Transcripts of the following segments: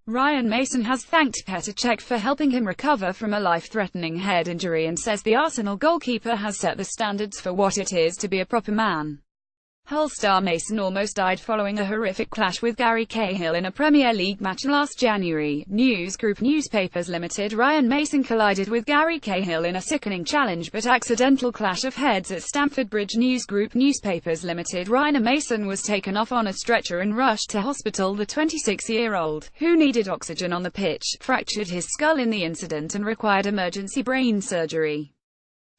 Ryan Mason has thanked Petr Cech for helping him recover from a life-threatening head injury and says the Arsenal goalkeeper has set the standards for what it is to be a proper man. Hull star Mason almost died following a horrific clash with Gary Cahill in a Premier League match last January. News Group Newspapers Limited. Ryan Mason collided with Gary Cahill in a sickening challenge but accidental clash of heads at Stamford Bridge. News Group Newspapers Limited. Ryan Mason was taken off on a stretcher and rushed to hospital. The 26-year-old, who needed oxygen on the pitch, fractured his skull in the incident and required emergency brain surgery.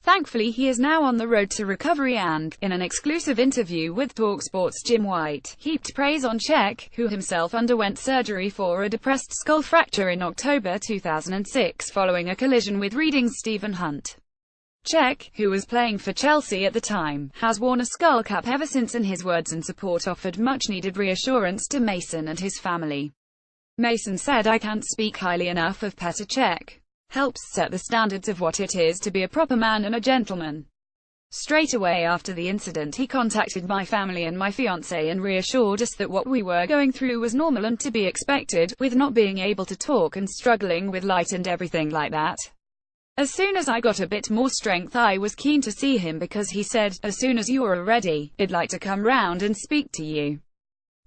Thankfully he is now on the road to recovery and, in an exclusive interview with talkSPORT's Jim White, heaped praise on Cech, who himself underwent surgery for a depressed skull fracture in October 2006 following a collision with Reading's Stephen Hunt. Cech, who was playing for Chelsea at the time, has worn a skull cap ever since, and his words and support offered much-needed reassurance to Mason and his family. Mason said, "I can't speak highly enough of Petr Cech. Helps set the standards of what it is to be a proper man and a gentleman. Straight away after the incident he contacted my family and my fiancé and reassured us that what we were going through was normal and to be expected, with not being able to talk and struggling with light and everything like that. As soon as I got a bit more strength I was keen to see him because he said, as soon as you're ready, I'd like to come round and speak to you."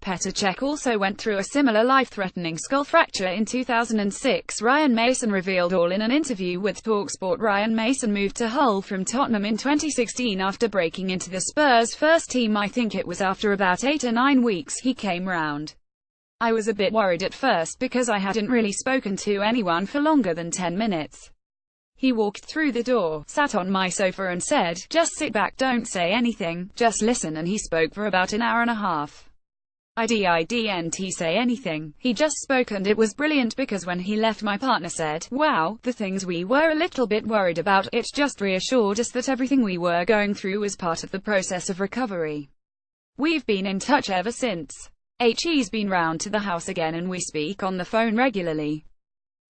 Petr Cech also went through a similar life-threatening skull fracture in 2006. Ryan Mason revealed all in an interview with talkSPORT. Ryan Mason moved to Hull from Tottenham in 2016 after breaking into the Spurs' first team. "I think it was after about 8 or 9 weeks he came round. I was a bit worried at first because I hadn't really spoken to anyone for longer than 10 minutes. He walked through the door, sat on my sofa and said, 'Just sit back, don't say anything, just listen,' and he spoke for about an hour and a half. I didn't say anything, he just spoke, and it was brilliant because when he left my partner said, 'Wow, the things we were a little bit worried about, it just reassured us that everything we were going through was part of the process of recovery.' We've been in touch ever since. He's been round to the house again and we speak on the phone regularly.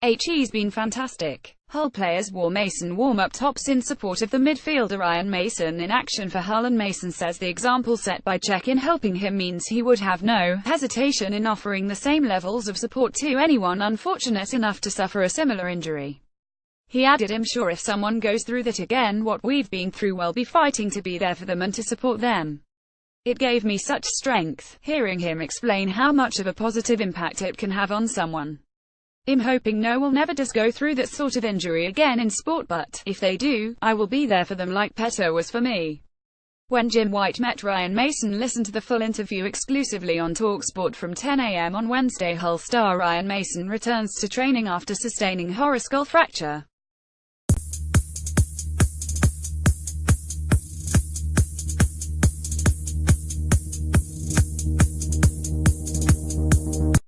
He's been fantastic." Hull players wore Mason warm-up tops in support of the midfielder Ryan Mason in action for Hull, and Mason says the example set by Cech in helping him means he would have no hesitation in offering the same levels of support to anyone unfortunate enough to suffer a similar injury. He added, "I'm sure if someone goes through that again, what we've been through, we'll be fighting to be there for them and to support them. It gave me such strength, hearing him explain how much of a positive impact it can have on someone. I'm hoping no one never does go through that sort of injury again in sport, but if they do, I will be there for them like Petr was for me." When Jim White met Ryan Mason, listen to the full interview exclusively on talkSPORT from 10 a.m. on Wednesday. Hull star Ryan Mason returns to training after sustaining horror skull fracture.